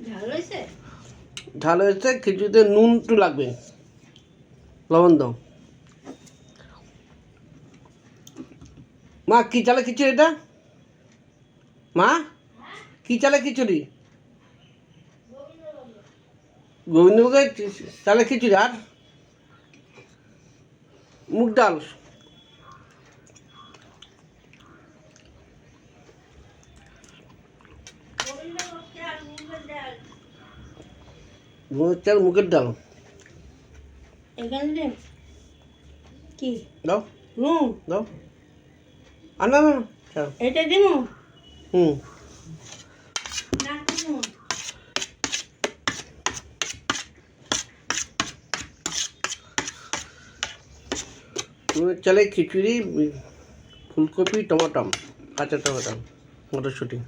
ঝাল হয়েছে, খিচুড়িতে নুন একটু লাগবে, লবণ দাও। মা কি চালে খিচুড়ি এটা? মা কি চালে খিচুড়ি? গোবিন্দভোগের চালে খিচুড়ি। আর মুগ ডাল। চাল মুগের ডাল এখানে কি দাও, নুন দাও। আর না না এটা দিব। হুম চালে খিচুড়ি, ফুলকপি, টমাটো, কাঁচা টমাটো, মটরশুঁটি।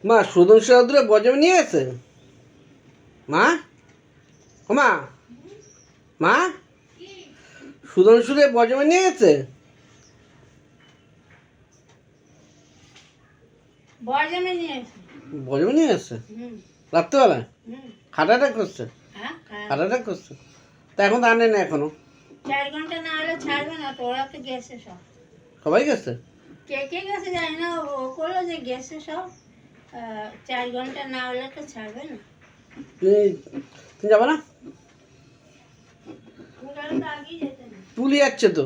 মা সুদন সাহাদুরে বজম নিয়ে গেছে। মা ও মা, মা সুদন সুরে বজমে নিয়ে গেছে। বজমে নিয়ে গেছে রাত্রেবেলায়। হার্ট অ্যাটাক করছে, হার্ট অ্যাটাক করছে। তা এখন তো আনে না এখনো। 4 ঘন্টা না হলে ছাড়বে না তো, ওরা তো গেছে সব। সবাই গেছে? কে কে গেছে জানি না, ও করলো যে গেছে সব। 4 ঘন্টা না হলে তো ছাড়বে না। তুমি যাবে না? পুলি যাচ্ছে তো,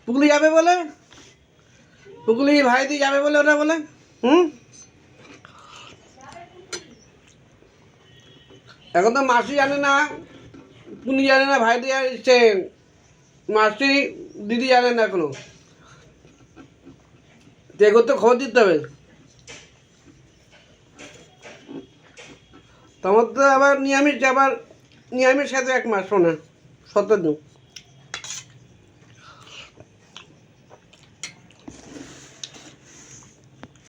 পুগলি যাবে বলে, পুগলি ভাইদি যাবে বলে ওরা বলে। এখন তো মাসি জানে না, পুনি জানে না, ভাইদি আসছে, মাসি দিদি জানে না এখনো। দেখো তো খবর দিতে হবে। তোমার তো আবার নিরামিষ, আবার নিরামিষ সাথে 1 মাস শোনা 17 দিন।